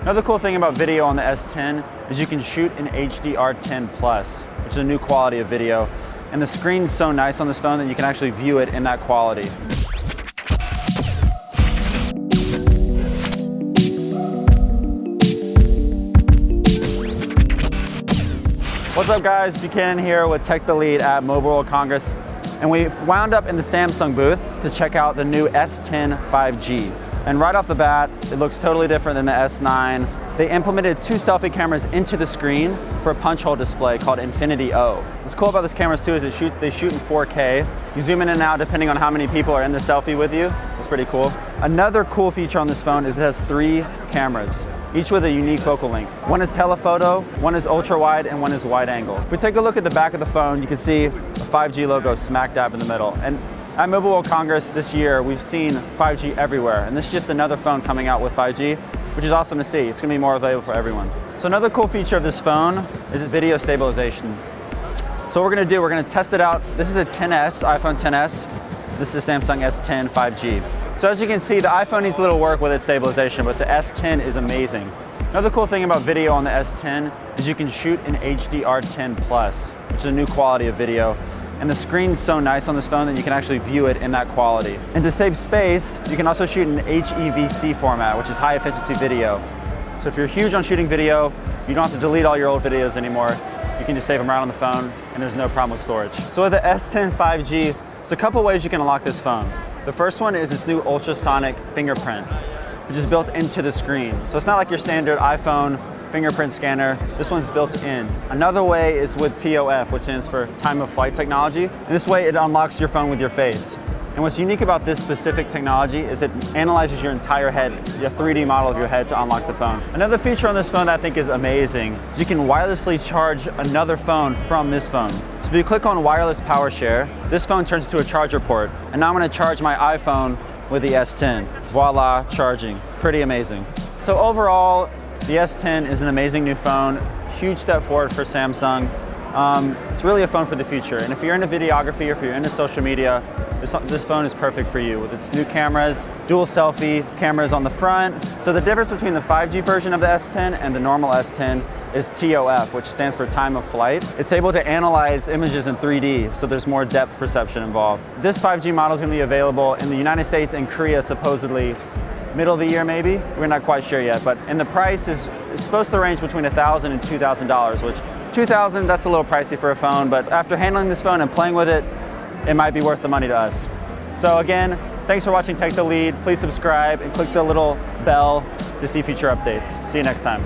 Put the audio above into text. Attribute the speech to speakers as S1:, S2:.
S1: Another cool thing about video on the S10 is you can shoot in HDR10+, which is a new quality of video. And the screen's so nice on this phone that you can actually view it in that quality. What's up guys, Buchanan here with TechTheLead at Mobile World Congress. And we wound up in the Samsung booth to check out the new S10 5G. And right off the bat, it looks totally different than the S9. They implemented two selfie cameras into the screen for a punch hole display called Infinity O. What's cool about these cameras too is they shoot in 4K. You zoom in and out depending on how many people are in the selfie with you. That's pretty cool. Another cool feature on this phone is it has 3 cameras, each with a unique focal length. One is telephoto, one is ultra wide, and one is wide angle. If we take a look at the back of the phone, you can see a 5G logo smack dab in the middle. And at Mobile World Congress this year, we've seen 5G everywhere. And this is just another phone coming out with 5G, which is awesome to see. It's gonna be more available for everyone. So another cool feature of this phone is video stabilization. So what we're gonna do, we're gonna test it out. This is a XS, iPhone XS. This is the Samsung S10 5G. So as you can see, the iPhone needs a little work with its stabilization, but the S10 is amazing. Another cool thing about video on the S10 is you can shoot in HDR10+, which is a new quality of video. And the screen's so nice on this phone that you can actually view it in that quality. And to save space, you can also shoot in HEVC format, which is high efficiency video. So if you're huge on shooting video, you don't have to delete all your old videos anymore. You can just save them right on the phone, and there's no problem with storage. So with the S10 5G, there's a couple ways you can unlock this phone. The first one is this new ultrasonic fingerprint, which is built into the screen. So it's not like your standard iPhone fingerprint scanner. This one's built in. Another way is with TOF, which stands for time of flight technology. And this way it unlocks your phone with your face. And what's unique about this specific technology is it analyzes your entire head, your 3D model of your head to unlock the phone. Another feature on this phone that I think is amazing is you can wirelessly charge another phone from this phone. So if you click on wireless power share, this phone turns into a charger port. And now I'm gonna charge my iPhone with the S10. Voila, charging. Pretty amazing. So overall, the S10 is an amazing new phone, huge step forward for Samsung. It's really a phone for the future. And if you're into videography or if you're into social media, this phone is perfect for you with its new cameras, dual selfie cameras on the front. So the difference between the 5G version of the S10 and the normal S10 is TOF, which stands for time of flight. It's able to analyze images in 3D, so there's more depth perception involved. This 5G model is going to be available in the United States and Korea supposedly middle of the year maybe. We're not quite sure yet, but and the price is supposed to range between $1,000 and $2,000, which $2,000, that's a little pricey for a phone, but after handling this phone and playing with it, it might be worth the money to us. So again, thanks for watching TechTheLead. Please subscribe and click the little bell to see future updates. See you next time.